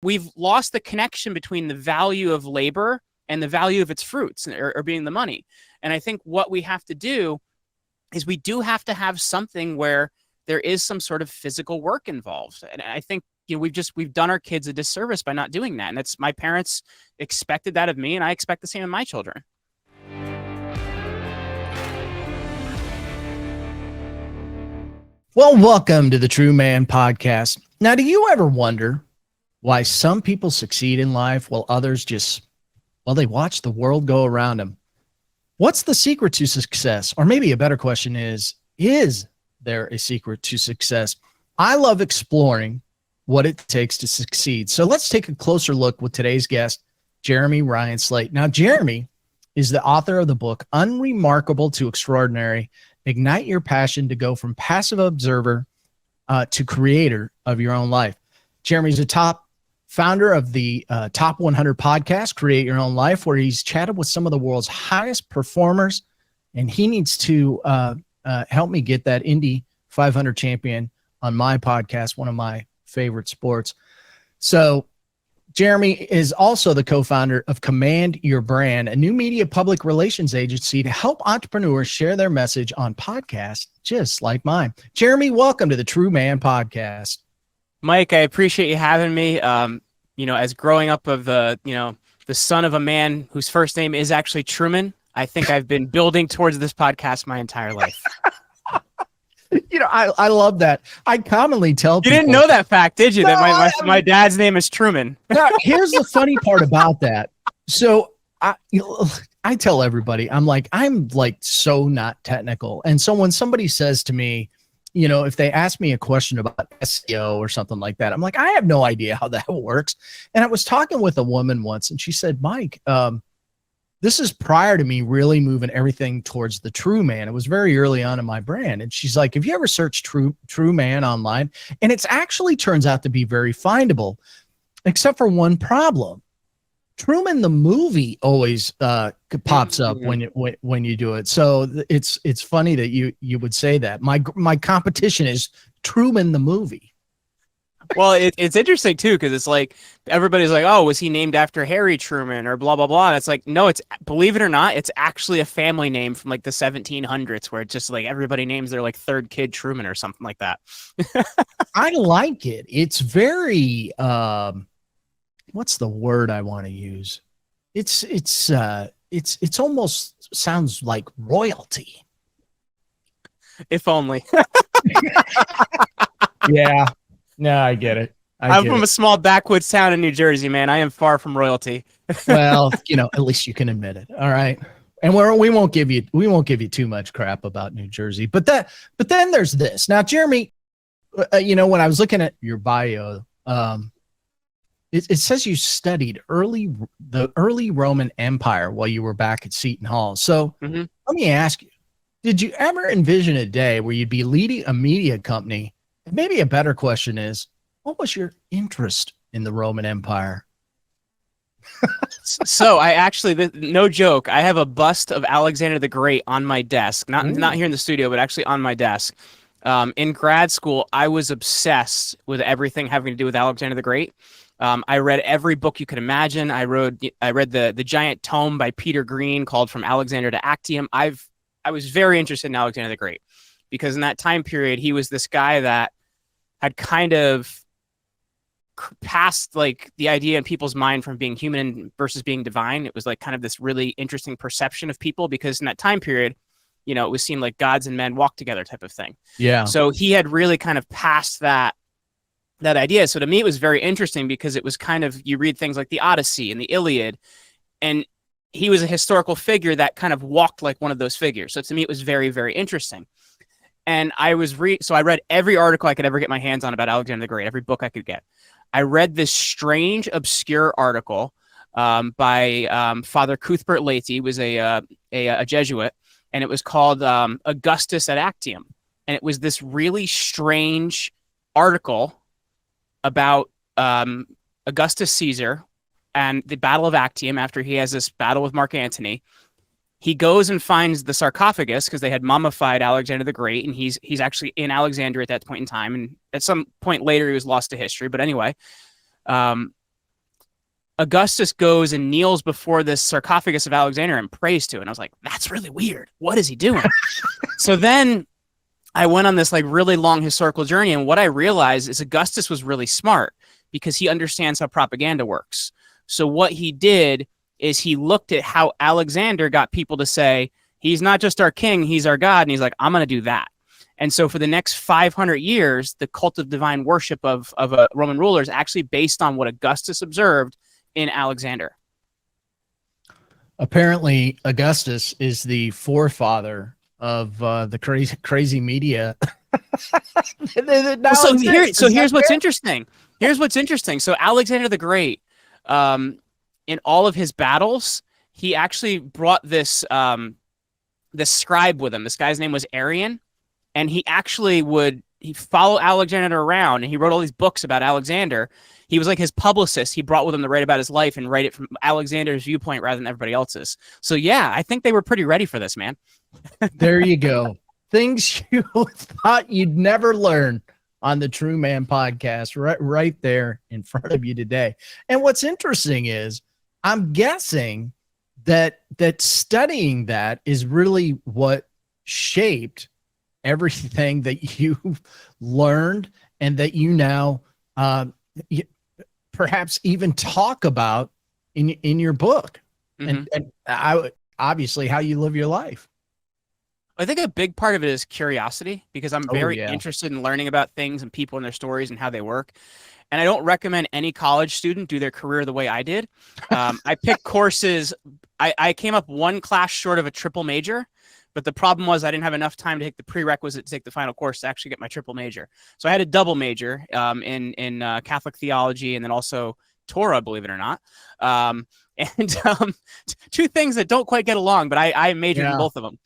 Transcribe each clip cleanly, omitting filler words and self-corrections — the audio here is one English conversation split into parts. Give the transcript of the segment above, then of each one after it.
we've lost the connection between the value of labor and the value of its fruits, or being the money. And I think what we have to do is we do have to have something where there is some sort of physical work involved. And I think, we've done our kids a disservice by not doing that. And that's, my parents expected that of me, and I expect the same of my children. Well, welcome to the True Man Podcast. Now, do you ever wonder why some people succeed in life while others they watch the world go around them? What's the secret to success? Or maybe a better question is there a secret to success? I love exploring what it takes to succeed. So let's take a closer look with today's guest, Jeremy Ryan Slate. Now, Jeremy is the author of the book, Unremarkable to Extraordinary: Ignite Your Passion to Go from Passive Observer to Creator of Your Own Life. Jeremy's a top founder of the Top 100 podcast, Create Your Own Life, where he's chatted with some of the world's highest performers, and he needs to help me get that Indy 500 champion on my podcast, one of my favorite sports. So Jeremy is also the co-founder of Command Your Brand, a new media public relations agency to help entrepreneurs share their message on podcasts just like mine. Jeremy, welcome to the True Man Podcast. Mike, I appreciate you having me. As growing up of the son of a man whose first name is actually Truman, I think I've been building towards this podcast my entire life. I love that. I commonly tell people. You didn't know that fact, did you? No, that my dad's name is Truman. Now, here's the funny part about that. So I tell everybody, I'm like so not technical. And so when somebody says to me, if they ask me a question about SEO or something like that, I'm like, I have no idea how that works. And I was talking with a woman once, and she said, Mike, this is prior to me really moving everything towards the True Man. It was very early on in my brand. And she's like, have you ever searched True Man online? And it's actually turns out to be very findable, except for one problem. Truman the movie always pops up when you do it. So it's funny that you would say that. My competition is Truman the movie. Well, it's interesting too, because it's like everybody's like, oh, was he named after Harry Truman or blah blah blah? And it's like, no, it's, believe it or not, it's actually a family name from like the 1700s, where it's just like everybody names their like third kid Truman or something like that. I like it. It's very what's the word I want to use? It's almost sounds like royalty. If only. Yeah. No, I get it. I'm from a small backwoods town in New Jersey, man. I am far from royalty. Well, at least you can admit it. All right. And we won't give you too much crap about New Jersey. But then there's this. Now, Jeremy, when I was looking at your bio, it says you studied the early Roman Empire while you were back at Seton Hall. So Let me ask you, did you ever envision a day where you'd be leading a media company? Maybe a better question is, what was your interest in the Roman Empire? So I actually, no joke, I have a bust of Alexander the Great on my desk, not here in the studio, but actually on my desk. In grad school, I was obsessed with everything having to do with Alexander the Great. I read every book you could imagine. I read the giant tome by Peter Green called From Alexander to Actium. I was very interested in Alexander the Great, because in that time period, he was this guy that had kind of passed like the idea in people's mind from being human versus being divine. It was like kind of this really interesting perception of people, because in that time period, it was seen like gods and men walk together type of thing. Yeah. So he had really kind of passed that idea. So to me, it was very interesting, because it was kind of, you read things like the Odyssey and the Iliad, and he was a historical figure that kind of walked like one of those figures. So to me, it was very, very interesting. And I read every article I could ever get my hands on about Alexander the Great, every book I could get. I read this strange, obscure article by Father Cuthbert Laity, was a Jesuit, and it was called Augustus at Actium. And it was this really strange article about Augustus Caesar and the Battle of Actium after he has this battle with Mark Antony. He goes and finds the sarcophagus, because they had mummified Alexander the Great, and he's actually in Alexandria at that point in time. And at some point later, he was lost to history. But anyway, Augustus goes and kneels before this sarcophagus of Alexander and prays to it. And I was like, that's really weird. What is he doing? So then I went on this like really long historical journey. And what I realized is Augustus was really smart because he understands how propaganda works. So what he did is he looked at how Alexander got people to say, he's not just our king, he's our God. And he's like, I'm going to do that. And so for the next 500 years, the cult of divine worship of Roman rulers actually based on what Augustus observed in Alexander. Apparently, Augustus is the forefather of the crazy media. So here's what's interesting. Here's what's interesting. So Alexander the Great, in all of his battles, he actually brought this scribe with him. This guy's name was Arian, and he actually he follow Alexander around, and he wrote all these books about Alexander. He was like his publicist. He brought with him to write about his life and write it from Alexander's viewpoint rather than everybody else's. So yeah, I think they were pretty ready for this, man. There you go. Things you thought you'd never learn on the True Man podcast, right there in front of you today. And what's interesting is I'm guessing that studying that is really what shaped everything that you learned and that you now perhaps even talk about in your book. Mm-hmm. and obviously how you live your life. I think a big part of it is curiosity because I'm very interested in learning about things and people and their stories and how they work. And I don't recommend any college student do their career the way I did. I picked courses. I came up one class short of a triple major, but the problem was I didn't have enough time to take the prerequisite to take the final course to actually get my triple major. So I had a double major in Catholic theology and then also Torah, believe it or not. Two things that don't quite get along, but I majored in both of them.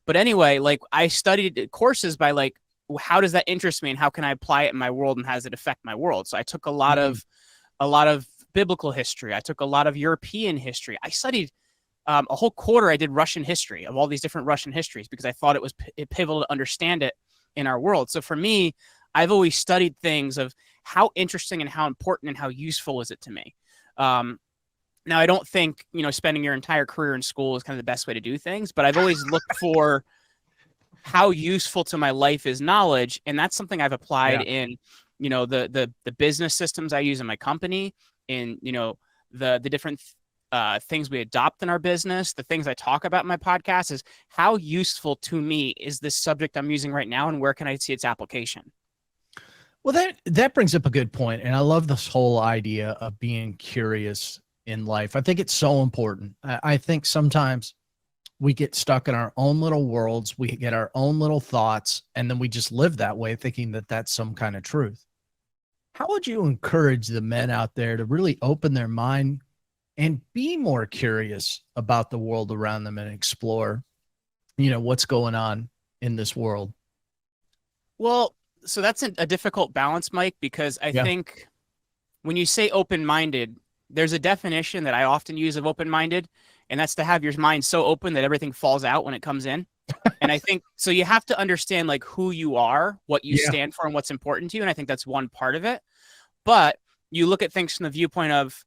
But anyway, like I studied courses by like, how does that interest me and how can I apply it in my world and how does it affect my world? So I took a lot of biblical history. I took a lot of European history. I studied a whole quarter. I did Russian history of all these different Russian histories because I thought it was pivotal to understand it in our world. So for me, I've always studied things of how interesting and how important and how useful is it to me. Now, I don't think, spending your entire career in school is kind of the best way to do things, but I've always looked for how useful to my life is knowledge. And that's something I've applied in, the business systems I use in my company, in, the different things we adopt in our business, the things I talk about in my podcast is how useful to me is this subject I'm using right now and where can I see its application? Well, that brings up a good point. And I love this whole idea of being curious in life. I think it's so important. I think sometimes we get stuck in our own little worlds. We get our own little thoughts, and then we just live that way thinking that that's some kind of truth. How would you encourage the men out there to really open their mind and be more curious about the world around them and explore, what's going on in this world? Well, so that's a difficult balance, Mike, because I think when you say open-minded, there's a definition that I often use of open-minded, and that's to have your mind so open that everything falls out when it comes in. And I think, so you have to understand like who you are, what you stand for, and what's important to you. And I think that's one part of it. But you look at things from the viewpoint of,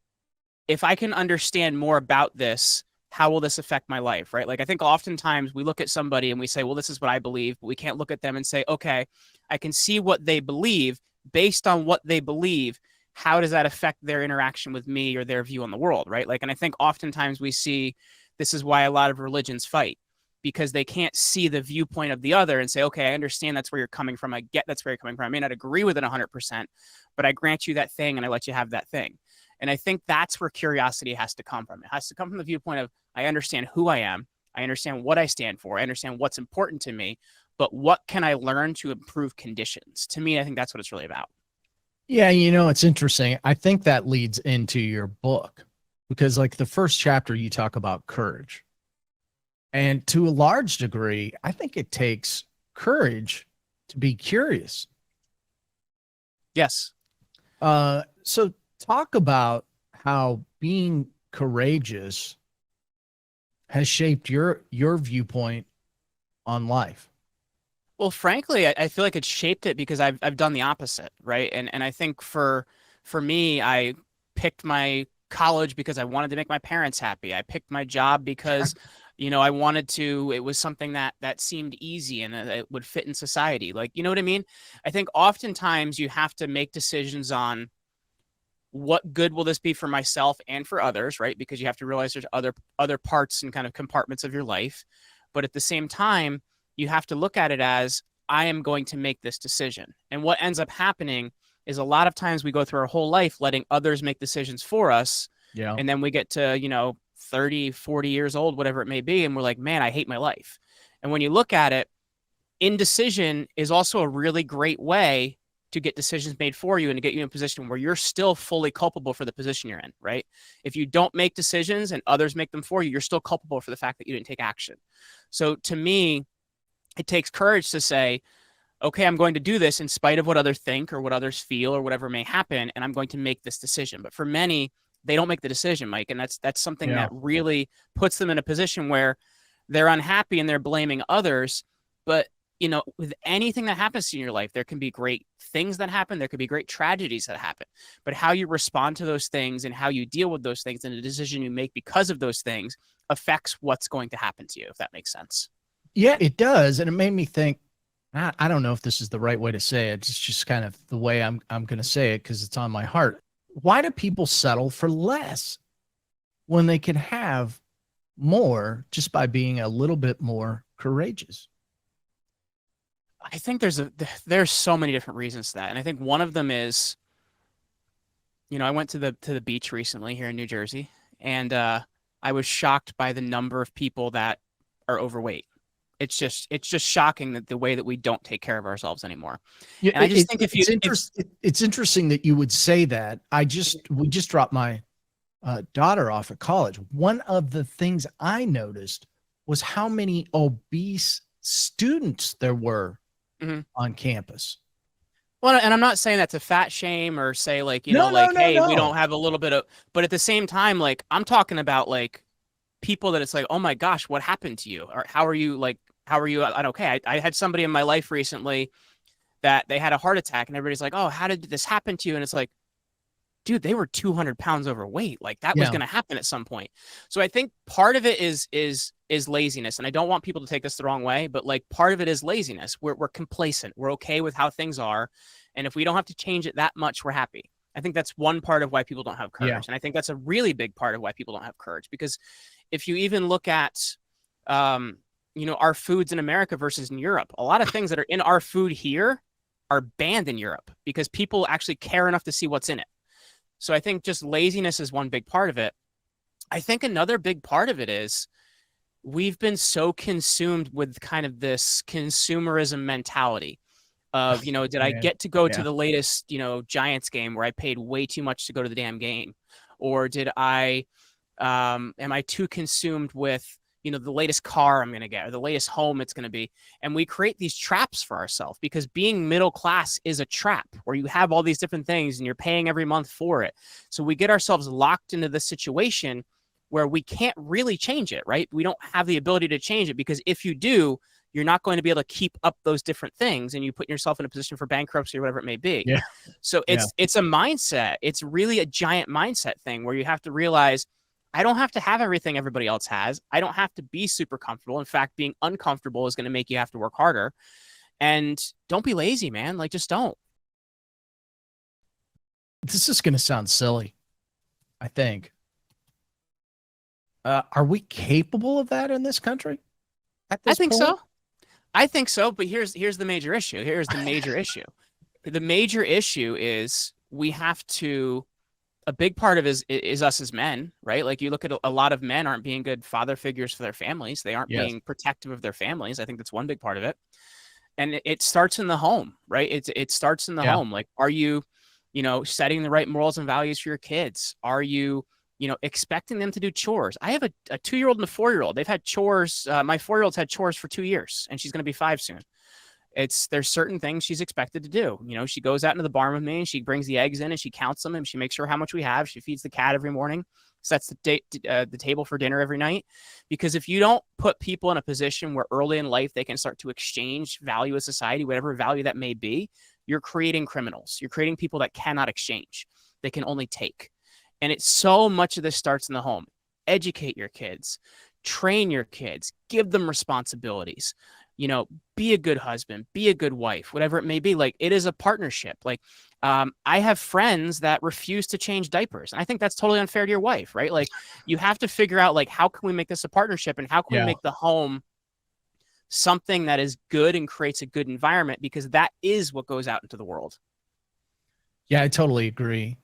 if I can understand more about this, how will this affect my life, right? Like, I think oftentimes we look at somebody and we say, well, this is what I believe, but we can't look at them and say, okay, I can see what they believe. Based on what they believe, how does that affect their interaction with me or their view on the world, right? Like, and I think oftentimes we see this is why a lot of religions fight, because they can't see the viewpoint of the other and say, okay, I understand that's where you're coming from. I get that's where you're coming from. I may not agree with it 100%, but I grant you that thing and I let you have that thing. And I think that's where curiosity has to come from. It has to come from the viewpoint of, I understand who I am. I understand what I stand for. I understand what's important to me, but what can I learn to improve conditions? To me, I think that's what it's really about. Yeah, it's interesting. I think that leads into your book because like the first chapter, you talk about courage. And to a large degree, I think it takes courage to be curious. Yes. So talk about how being courageous has shaped your viewpoint on life. Well, frankly, I feel like it's shaped it because I've done the opposite, right? And I think for me, I picked my college because I wanted to make my parents happy. I picked my job because, I wanted to, it was something that seemed easy and it would fit in society. Like, you know what I mean? I think oftentimes you have to make decisions on what good will this be for myself and for others, right? Because you have to realize there's other parts and kind of compartments of your life. But at the same time, you have to look at it as I am going to make this decision. And what ends up happening is a lot of times we go through our whole life letting others make decisions for us. Yeah. And then we get to, 30, 40 years old, whatever it may be. And we're like, man, I hate my life. And when you look at it, indecision is also a really great way to get decisions made for you and to get you in a position where you're still fully culpable for the position you're in, right? If you don't make decisions and others make them for you, you're still culpable for the fact that you didn't take action. So to me, it takes courage to say, okay, I'm going to do this in spite of what others think or what others feel or whatever may happen, and I'm going to make this decision. But for many, they don't make the decision, Mike, and that's something that really puts them in a position where they're unhappy and they're blaming others. But with anything that happens in your life, there can be great things that happen. There could be great tragedies that happen. But how you respond to those things and how you deal with those things and the decision you make because of those things affects what's going to happen to you, if that makes sense. Yeah, it does. And it made me think, I don't know if this is the right way to say it. It's just kind of the way I'm going to say it because it's on my heart. Why do people settle for less when they can have more just by being a little bit more courageous? I think there's so many different reasons to that. And I think one of them is, I went to the beach recently here in New Jersey, and I was shocked by the number of people that are overweight. It's just shocking that the way that we don't take care of ourselves anymore. Yeah, and I just think it's interesting that you would say that. We just dropped my daughter off at college. One of the things I noticed was how many obese students there were on campus. Well, and I'm not saying that to fat shame or say hey, we don't have a little bit of, but at the same time, like I'm talking about like people that it's like, oh my gosh, what happened to you? Or how are you okay? I had somebody in my life recently that they had a heart attack and everybody's like, oh, how did this happen to you? And it's like, dude, they were 200 pounds overweight. Like that was going to happen at some point. So I think part of it is laziness. And I don't want people to take this the wrong way, but like part of it is laziness. We're complacent. We're okay with how things are. And if we don't have to change it that much, we're happy. I think that's one part of why people don't have courage. Yeah. And I think that's a really big part of why people don't have courage, because if you even look at, our foods in America versus in Europe, a lot of things that are in our food here are banned in Europe because people actually care enough to see what's in it. So I think just laziness is one big part of it. I think another big part of it is we've been so consumed with kind of this consumerism mentality of, did I get to go to the latest, Giants game where I paid way too much to go to the damn game? Or am I too consumed with, the latest car I'm going to get or the latest home it's going to be? And we create these traps for ourselves because being middle class is a trap where you have all these different things and you're paying every month for it. So we get ourselves locked into this situation where we can't really change it, right? We don't have the ability to change it because if you do, you're not going to be able to keep up those different things and you put yourself in a position for bankruptcy or whatever it may be. Yeah. So it's a mindset. It's really a giant mindset thing where you have to realize I don't have to have everything everybody else has. I don't have to be super comfortable. In fact, being uncomfortable is going to make you have to work harder. And don't be lazy, man. Like, just don't. This is going to sound silly, I think. Are we capable of that in this country? I think so. I think so. But here's the major issue. Here's the major issue. The major issue is we have to. A big part of it is us as men, right? Like you look at a lot of men aren't being good father figures for their families. They aren't being protective of their families. I think that's one big part of it. And it starts in the home, right? It starts in the home. Like, are you, setting the right morals and values for your kids? Are you, expecting them to do chores? I have a 2-year-old and a 4-year-old. They've had chores. My 4-year-old's had chores for 2 years and she's going to be 5 soon. There's certain things she's expected to do. She goes out into the barn with me and she brings the eggs in and she counts them and she makes sure how much we have. She feeds the cat every morning, sets the table for dinner every night. Because if you don't put people in a position where early in life they can start to exchange value with society, whatever value that may be, you're creating criminals. You're creating people that cannot exchange. They can only take. And it's so much of this starts in the home. Educate your kids, train your kids, give them responsibilities, be a good husband, be a good wife, whatever it may be. Like, it is a partnership. Like, I have friends that refuse to change diapers. And I think that's totally unfair to your wife, right? Like, you have to figure out, like, how can we make this a partnership, and how can we Yeah. make the home something that is good and creates a good environment, because that is what goes out into the world. Yeah, I totally agree.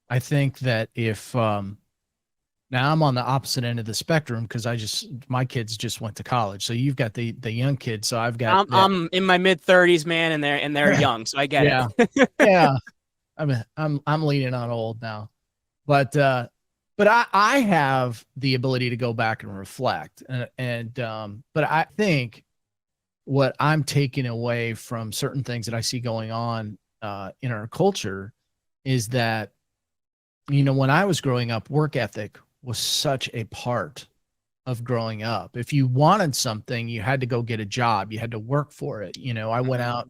I think that if now I'm on the opposite end of the spectrum because my kids just went to college. So you've got the young kids. So I've got I'm in my mid-30s, man, and they're young, so I get yeah, it. yeah. I'm leaning on old now, but I have the ability to go back and reflect, but I think what I'm taking away from certain things that I see going on in our culture is that, when I was growing up, work ethic was such a part of growing up. If you wanted something, you had to go get a job. You had to work for it. I went out.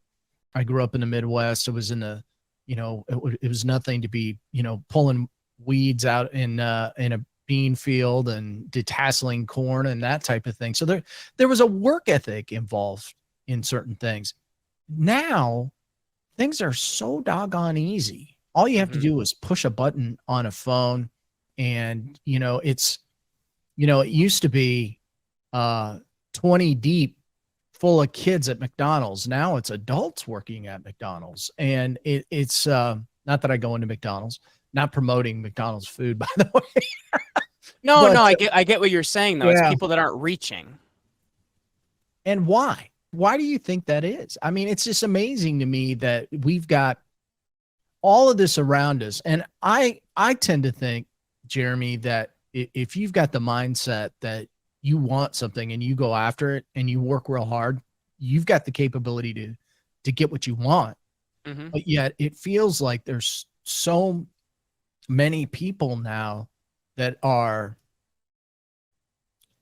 I grew up in the Midwest. It was in the, it was nothing to be, pulling weeds out in a bean field and detasseling corn and that type of thing. So there was a work ethic involved in certain things. Now things are so doggone easy. All you have to do is push a button on a phone, and it used to be 20 deep full of kids at McDonald's. Now it's adults working at McDonald's, and it's not that I go into McDonald's, not promoting McDonald's food, by the way. No, I get what you're saying, though. Yeah. It's people that aren't reaching. And why? Why do you think that is? I mean, it's just amazing to me that we've got all of this around us. And I tend to think, Jeremy, that if you've got the mindset that you want something and you go after it and you work real hard, you've got the capability to get what you want. But yet it feels like there's so many people now that are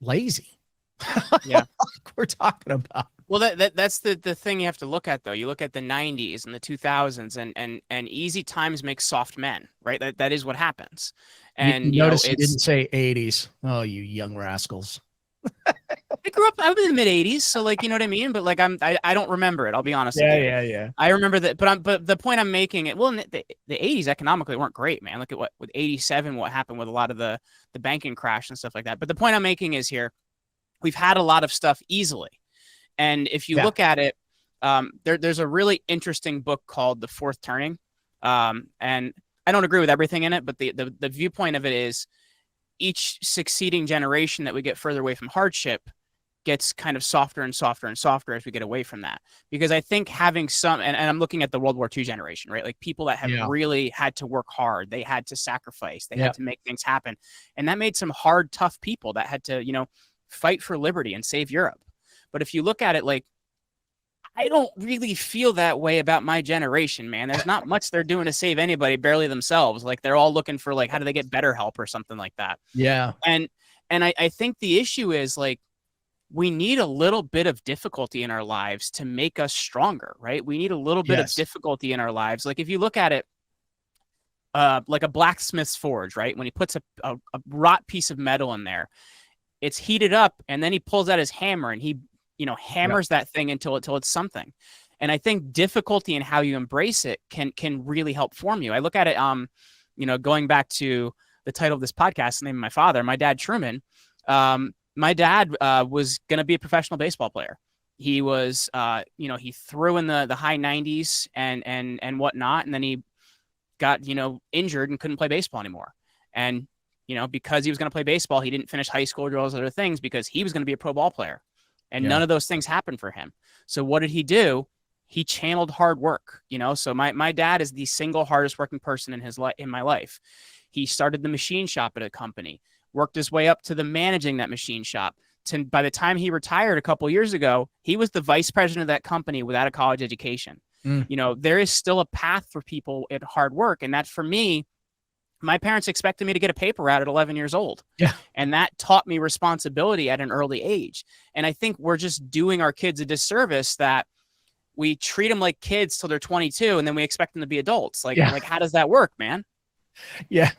lazy. Yeah. Like we're talking about. Well, that's the thing you have to look at, though. You look at the 90s and the 2000s, and easy times make soft men, right? That is what happens. And you notice you didn't say 80s. Oh, you young rascals. I was in the mid 80s, so, like, you know what I mean? But, like, I don't remember it. I'll be honest with you. Yeah. I remember that, but the point I'm making, in the 80s economically weren't great, man. Look at what with 87, what happened with a lot of the banking crash and stuff like that. But the point I'm making is here, we've had a lot of stuff easily. And if you look at it, there's a really interesting book called The Fourth Turning. And I don't agree with everything in it, but the viewpoint of it is each succeeding generation that we get further away from hardship gets kind of softer and softer and softer as we get away from that. Because I think having some, and I'm looking at the World War II generation, right? Like, people that have really had to work hard, they had to sacrifice, they had to make things happen. And that made some hard, tough people that had to, fight for liberty and save Europe. But if you look at it, like, I don't really feel that way about my generation, man. There's not much they're doing to save anybody, barely themselves. Like, they're all looking for, like, how do they get better help or something like that. Yeah. And I think the issue is, like, we need a little bit of difficulty in our lives to make us stronger, right? We need a little bit of difficulty in our lives. Like, if you look at it, like a blacksmith's forge, right? When he puts a wrought piece of metal in there, it's heated up, and then he pulls out his hammer and he hammers that thing until it's something. And I think difficulty in how you embrace it can really help form you. I look at it, going back to the title of this podcast, the name of my father, my dad, Truman. My dad was going to be a professional baseball player. He was, he threw in the high 90s and whatnot. And then he got, injured and couldn't play baseball anymore. And, because he was going to play baseball, he didn't finish high school or all those other things because he was going to be a pro ball player. And none of those things happened for him. So what did he do? He channeled hard work, So my dad is the single hardest working person in my life. He started the machine shop at a company, worked his way up to the managing that machine shop. By the time he retired a couple of years ago, he was the vice president of that company without a college education. There is still a path for people at hard work. And that, for me, my parents expected me to get a paper route at 11 years old. Yeah. And that taught me responsibility at an early age. And I think we're just doing our kids a disservice that we treat them like kids till they're 22 and then we expect them to be adults. Like, how does that work, man? Yeah.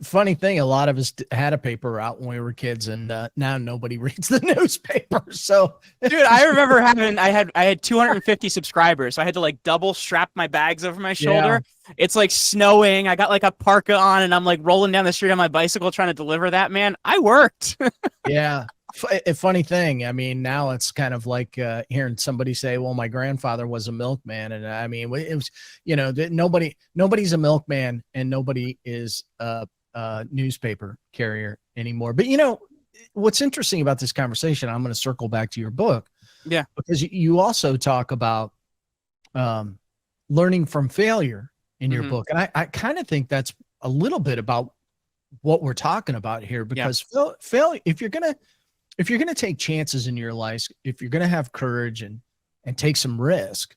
Funny thing, a lot of us had a paper route when we were kids, and now nobody reads the newspaper. So, Dude, I remember I had 250 subscribers, so I had to like double strap my bags over my yeah, shoulder. It's like snowing. I got like a parka on, and I'm like rolling down the street on my bicycle trying to deliver that. Man, I worked. yeah. A funny thing. I mean, now it's kind of like hearing somebody say, "Well, my grandfather was a milkman," and I mean, it was, nobody's a milkman, and nobody is a newspaper carrier anymore. But what's interesting about this conversation, I'm going to circle back to your book, Yeah. because you also talk about um, learning from failure in your Hmm. book, and I kind of think that's a little bit about what we're talking about here, Yeah. because failure, if you're gonna take chances in your life, if you're gonna have courage and take some risk,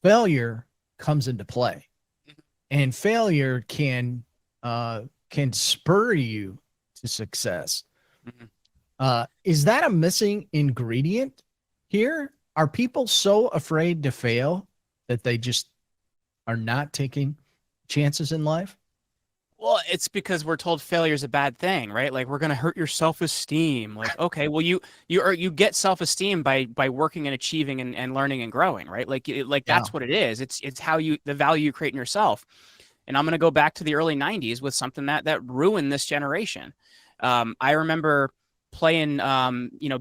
failure comes into play, and failure can spur you to success. Hmm. Is that a missing ingredient here? Are people so afraid to fail that they just are not taking chances in life? Well, it's because we're told failure is a bad thing, right? Like we're gonna hurt your self-esteem. Like, okay, well you get self-esteem by working and achieving and learning and growing, right? Like Yeah. that's what it is. It's how the value you create in yourself. And I'm gonna go back to the early '90s with something that ruined this generation. I remember playing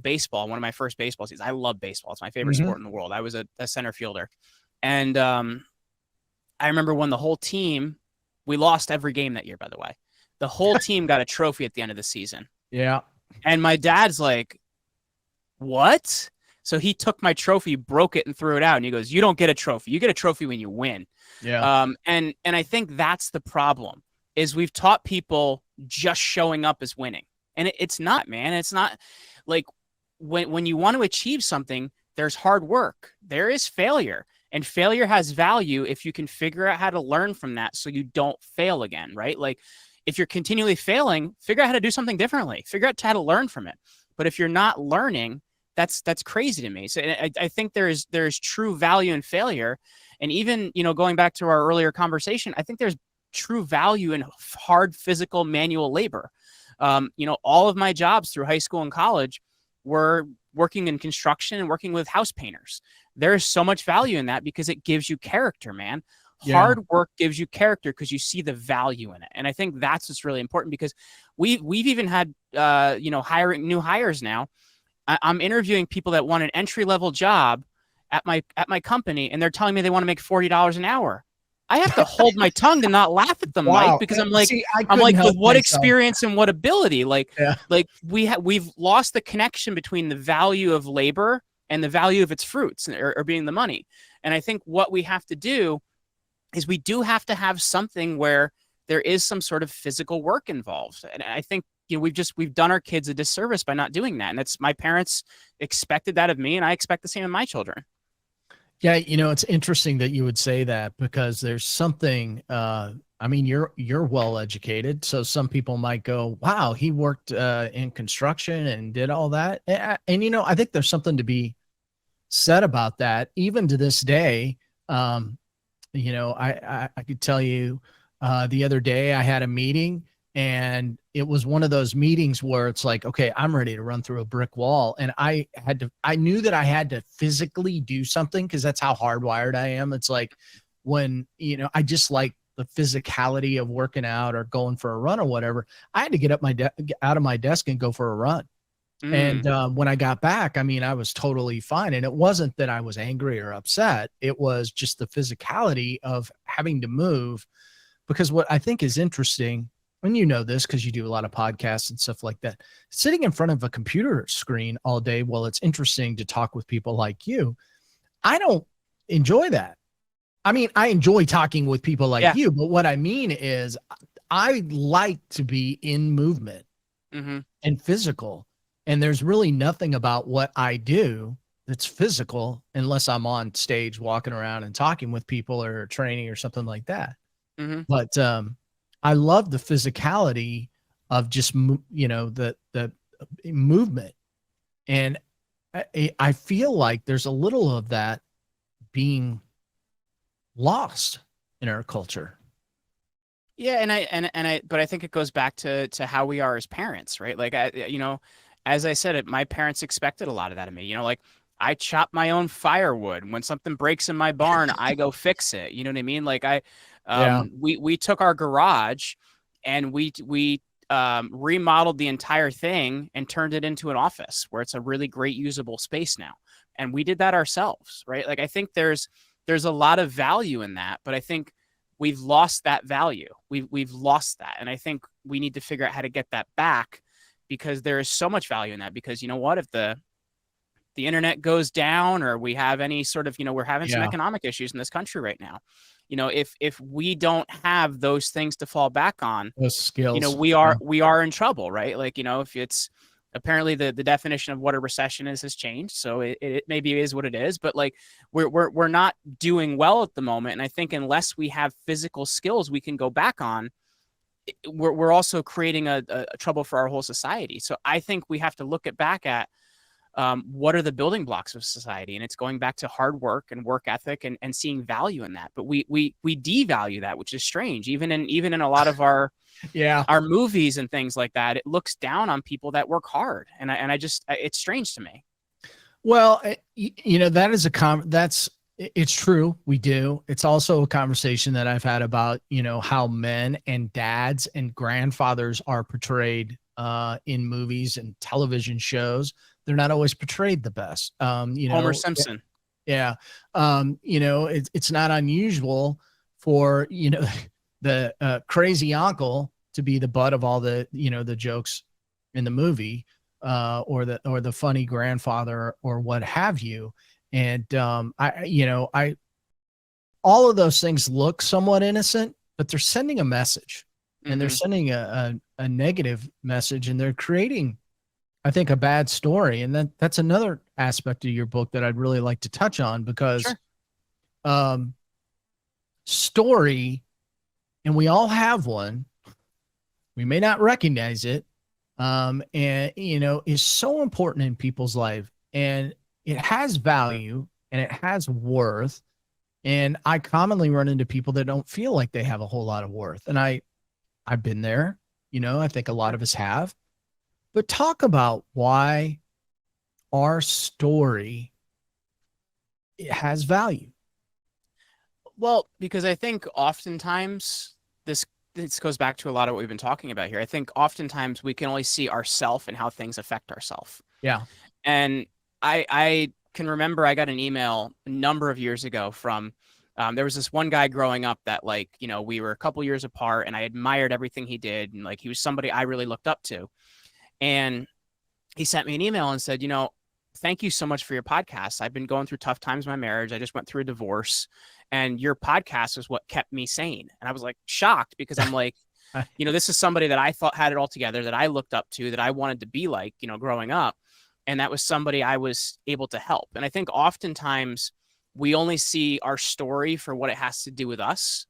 baseball, one of my first baseball seasons. I love baseball. It's my favorite Hmm. sport in the world. I was a center fielder. And I remember when the whole team, we lost every game that year, by the way. The whole team got a trophy at the end of the season. Yeah. And my dad's like, what? So he took my trophy, broke it, and threw it out. And he goes, you don't get a trophy. You get a trophy when you win. Yeah. And I think that's the problem is we've taught people just showing up as winning. And it's not, man. It's not like when you want to achieve something, there's hard work. There is failure. And failure has value if you can figure out how to learn from that so you don't fail again, right? Like if you're continually failing, figure out how to do something differently. Figure out how to learn from it. But if you're not learning, that's crazy to me. So I think there's true value in failure. And even, going back to our earlier conversation, I think there's true value in hard physical manual labor. All of my jobs through high school and college were working in construction and working with house painters. There's so much value in that because it gives you character, man. Yeah. Hard work gives you character because you see the value in it. And I think that's what's really important because we've even had hiring new hires now. I'm interviewing people that want an entry level job at my company, and they're telling me they want to make $40 an hour. I have to hold my tongue to not laugh at them, Mike, Wow. because See, I I'm couldn't like, with help what myself. experience and what ability? Yeah. Like we've lost the connection between the value of labor and the value of its fruits or being the money. And I think what we have to do is we do have to have something where there is some sort of physical work involved. And I think we've done our kids a disservice by not doing that. And that's my parents expected that of me, and I expect the same of my children. Yeah, it's interesting that you would say that, because there's something I mean, you're well educated, so some people might go, "Wow, he worked in construction and did all that." And I think there's something to be said about that even to this day. Um I could tell you the other day I had a meeting, and it was one of those meetings where it's like, okay, I'm ready to run through a brick wall. And I knew that I had to physically do something because that's how hardwired I am. It's like when, I just like the physicality of working out or going for a run or whatever. I had to get out of my desk and go for a run. And Mm. when I got back, I mean, I was totally fine. And it wasn't that I was angry or upset. It was just the physicality of having to move. Because what I think is interesting, and this because you do a lot of podcasts and stuff like that, sitting in front of a computer screen all day, well, it's interesting to talk with people like you. I don't enjoy that. I mean, I enjoy talking with people like Yeah. you, but what I mean is I like to be in movement Mm-hmm. and physical. And there's really nothing about what I do that's physical unless I'm on stage walking around and talking with people or training or something like that. Mm-hmm. But I love the physicality of just the movement, and I feel like there's a little of that being lost in our culture. Yeah, but I think it goes back to how we are as parents, right? Like as I said, my parents expected a lot of that of me. Like I chop my own firewood. When something breaks in my barn, I go fix it. You know what I mean? Like Yeah. we took our garage and we remodeled the entire thing and turned it into an office where it's a really great usable space now. And we did that ourselves, right? Like I think there's a lot of value in that, but I think we've lost that value. We've lost that, and I think we need to figure out how to get that back because there is so much value in that. Because you know what, if the internet goes down or we have any sort of we're having some Yeah. economic issues in this country right now, if we don't have those things to fall back on, Those skills. we are in trouble, right? Like if it's apparently the definition of what a recession is has changed, so it maybe is what it is, but like we're not doing well at the moment, and I think unless we have physical skills we can go back on, we're also creating a trouble for our whole society. So I think we have to look back at what are the building blocks of society, and it's going back to hard work and work ethic and seeing value in that. But we devalue that, which is strange. Even in a lot of Yeah. our movies and things like that, it looks down on people that work hard, and I just it's strange to me. Well, that is it's true. We do. It's also a conversation that I've had about, how men and dads and grandfathers are portrayed in movies and television shows. They're not always portrayed the best. Homer Simpson. Yeah. It's not unusual for, the crazy uncle to be the butt of all the, the jokes in the movie, or the funny grandfather or what have you. And all of those things look somewhat innocent, but they're sending a message, and they're sending a negative message, and they're creating, I think, a bad story. And that's another aspect of your book that I'd really like to touch on, because Sure. Story, and we all have one, we may not recognize it, and is so important in people's life, and it has value and it has worth. And I commonly run into people that don't feel like they have a whole lot of worth. And I've been there, I think a lot of us have. But talk about why our story, it has value. Well, because I think oftentimes this goes back to a lot of what we've been talking about here. I think oftentimes we can only see ourself and how things affect ourselves. Yeah. And I can remember I got an email a number of years ago from there was this one guy growing up that, like, we were a couple years apart and I admired everything he did, and like he was somebody I really looked up to. And he sent me an email and said, thank you so much for your podcast. I've been going through tough times in my marriage. I just went through a divorce, and your podcast is what kept me sane. And I was like shocked, because I'm like, this is somebody that I thought had it all together, that I looked up to, that I wanted to be like, growing up. And that was somebody I was able to help. And I think oftentimes we only see our story for what it has to do with us.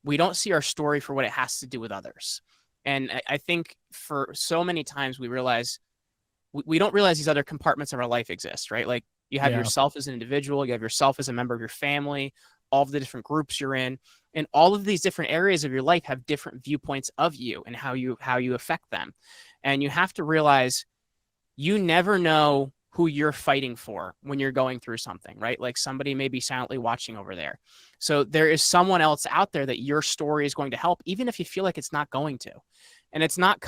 We don't see our story for what it has to do with others. And I think for so many times we don't realize these other compartments of our life exist, right? Like you have yourself as an individual, you have yourself as a member of your family, all of the different groups you're in, and all of these different areas of your life have different viewpoints of you and how you affect them. And you have to realize you never know who you're fighting for when you're going through something, right? Like somebody may be silently watching over there. So there is someone else out there that your story is going to help, even if you feel like it's not going to. And that's not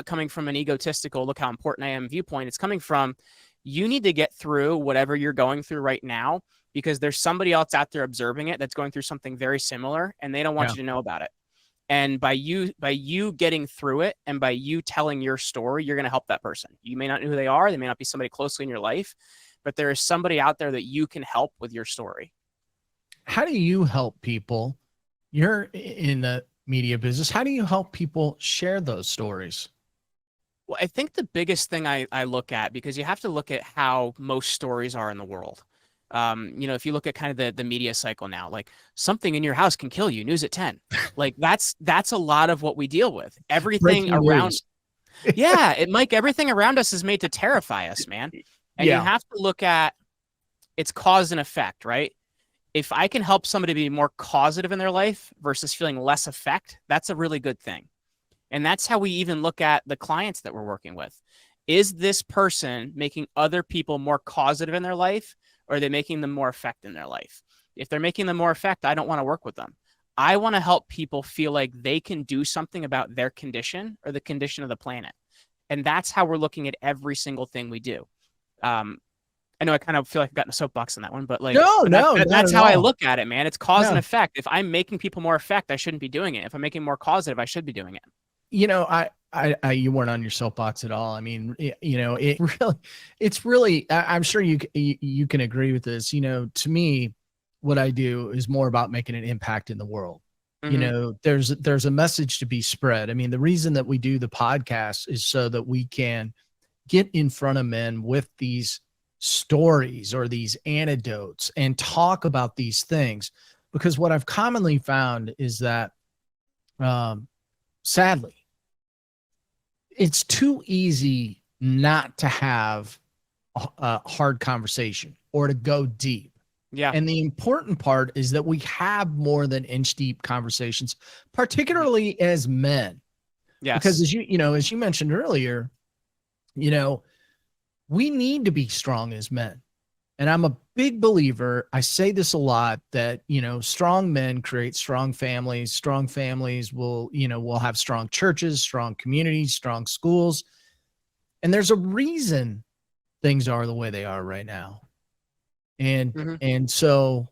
coming from an egotistical, look how important I am viewpoint. It's coming from, you need to get through whatever you're going through right now, because there's somebody else out there observing it that's going through something very similar, and they don't want you to know about it. And by you getting through it, and by you telling your story, you're going to help that person. You may not know who they are. They may not be somebody closely in your life, but there is somebody out there that you can help with your story. How do you help people? You're in the media business. How do you help people share those stories? Well, I think the biggest thing I look at, because you have to look at how most stories are in the world. If you look at kind of the media cycle now, like something in your house can kill you, news at 10. Like that's a lot of what we deal with. Everything Breaking around. news. Yeah. Mike, everything around us is made to terrify us, man. And you have to look at its cause and effect, right? if I can help somebody be more causative in their life versus feeling less effect, that's a really good thing. And that's how we even look at the clients that we're working with. Is this person making other people more causative in their life, or are they making them more effect in their life? If they're making them more effect, I don't want to work with them. I want to help people feel like they can do something about their condition or the condition of the planet. And that's how we're looking at every single thing we do. I know I kind of feel like I've gotten a soapbox on that one, but No, no, not that's at how I all. look at it, man. It's cause and No. effect. If I'm making people more effect, I shouldn't be doing it. If I'm making more causative, I should be doing it. You know, you weren't on your soapbox at all. I mean, you know, it's really, I'm sure you can agree with this. You know, to me, what I do is more about making an impact in the world. You Mm-hmm. know, there's a message to be spread. I mean, the reason that we do the podcast is so that we can get in front of men with these stories or these anecdotes and talk about these things. Because what I've commonly found is that, sadly, it's too easy not to have a hard conversation or to go deep. Yeah. And the important part is that we have more than inch deep conversations, particularly as men. Because Yes. as as you mentioned earlier, you know, we need to be strong as men. And I'm a big believer, I say this a lot, that, strong men create strong families. Strong families will have strong churches, strong communities, strong schools. And there's a reason things are the way they are right now. And Mm-hmm. and so,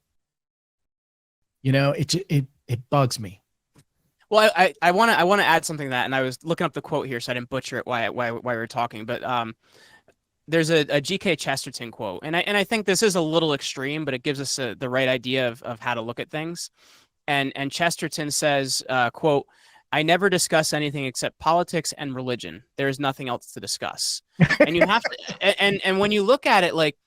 it bugs me. Well, I want to add something to that, and I was looking up the quote here, so I didn't butcher it while we were talking. But there's a G.K. Chesterton quote, and I think this is a little extreme, but it gives us the right idea of how to look at things. And Chesterton says, quote, "I never discuss anything except politics and religion. There is nothing else to discuss." And you have to, and when you look at it, like,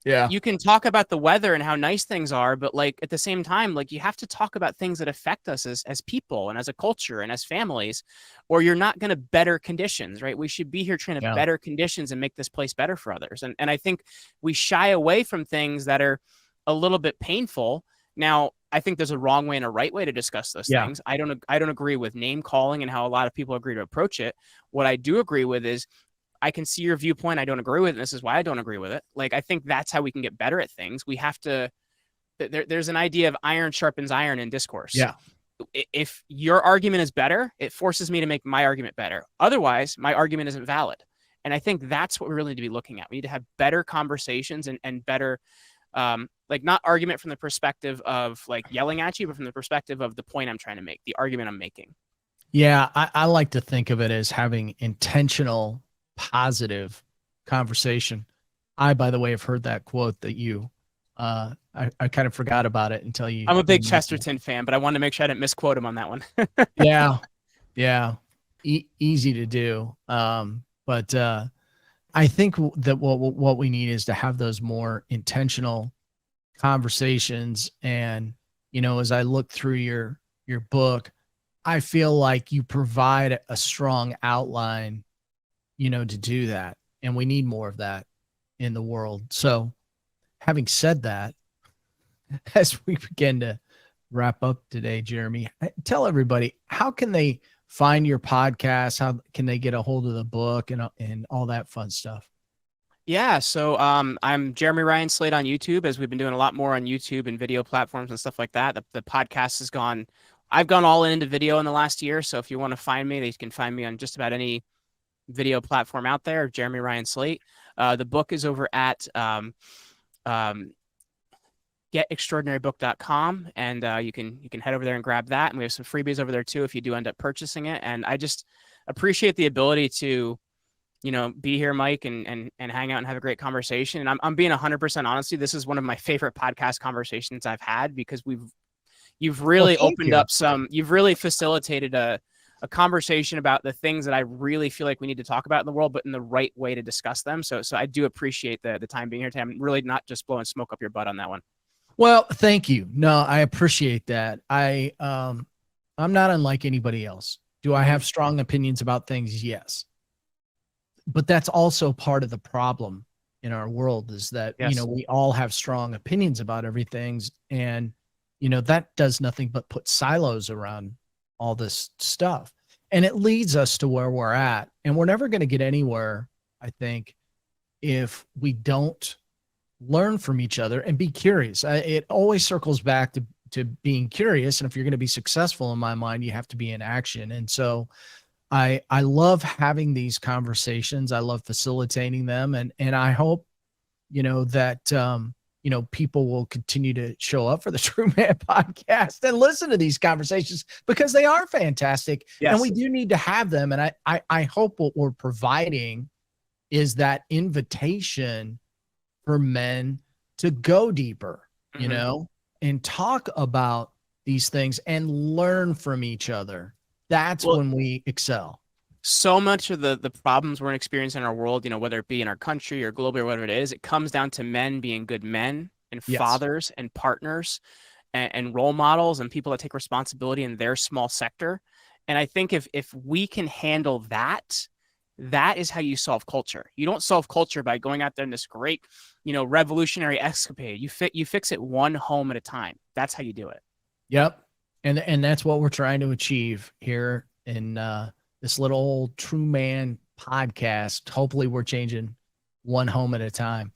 Yeah. you can talk about the weather and how nice things are, but like at the same time, like you have to talk about things that affect us as people and as a culture and as families, or you're not going to better conditions, right? We should be here trying to Yeah. better conditions and make this place better for others. And I think we shy away from things that are a little bit painful. Now, I think there's a wrong way and a right way to discuss those Yeah. things. I don't agree with name calling and how a lot of people agree to approach it. What I do agree with is I can see your viewpoint. I don't agree with it. And this is why I don't agree with it. Like, I think that's how we can get better at things. We have to, there's an idea of iron sharpens iron in discourse. Yeah. If your argument is better, it forces me to make my argument better. Otherwise, my argument isn't valid. And I think that's what we really need to be looking at. We need to have better conversations and better, like, not argument from the perspective of like yelling at you, but from the perspective of the point I'm trying to make, the argument I'm making. Yeah. I like to think of it as having intentional, positive conversation. I, by the way, have heard that quote that I kind of forgot about it until you. I'm a big Chesterton fan, but I wanted to make sure I didn't misquote him on that one. Yeah. Yeah. Easy to do. But I think that what we need is to have those more intentional conversations. And, as I look through your book, I feel like you provide a strong outline, to do that. And we need more of that in the world. So having said that, as we begin to wrap up today, Jeremy, tell everybody, how can they find your podcast? How can they get a hold of the book and all that fun stuff? Yeah, so I'm Jeremy Ryan Slate on YouTube, as we've been doing a lot more on YouTube and video platforms and stuff like that. The podcast has gone, I've gone all into video in the last year. So if you want to find me, you can find me on just about any video platform out there, Jeremy Ryan Slate. The book is over at getextraordinarybook.com, and you can head over there and grab that. And we have some freebies over there too if you do end up purchasing it. And I just appreciate the ability to, be here, Mike, and hang out and have a great conversation. And I'm being 100% honest with you. This is one of my favorite podcast conversations I've had, because you've really opened up you've really facilitated a conversation about the things that I really feel like we need to talk about in the world, but in the right way to discuss them. So I do appreciate the time being here today. I'm really not just blowing smoke up your butt on that one. Well, thank you. No, I appreciate that. I'm not unlike anybody else. Do I have strong opinions about things? Yes. But that's also part of the problem in our world is that, Yes. we all have strong opinions about everything. And, that does nothing but put silos around all this stuff. And it leads us to where we're at. And we're never going to get anywhere, I think, if we don't learn from each other and be curious. It always circles back to being curious. And if you're going to be successful, in my mind, you have to be in action. And so I love having these conversations. I love facilitating them. And I hope, that, people will continue to show up for the True Man podcast and listen to these conversations because they are fantastic. Yes. And we do need to have them. And I hope what we're providing is that invitation for men to go deeper, and talk about these things and learn from each other. That's when we excel. So much of the problems we're experiencing in our world, whether it be in our country or globally or whatever it is, it comes down to men being good men and fathers and partners and role models and people that take responsibility in their small sector. And I think if we can handle that, that is how you solve culture. You don't solve culture by going out there in this great, revolutionary escapade. You fix it one home at a time. That's how you do it. Yep. And that's what we're trying to achieve here in this little old True Man podcast. Hopefully we're changing one home at a time.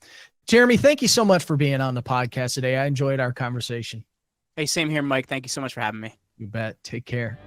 Jeremy, thank you so much for being on the podcast today. I enjoyed our conversation. Hey, same here, Mike. Thank you so much for having me. You bet. Take care.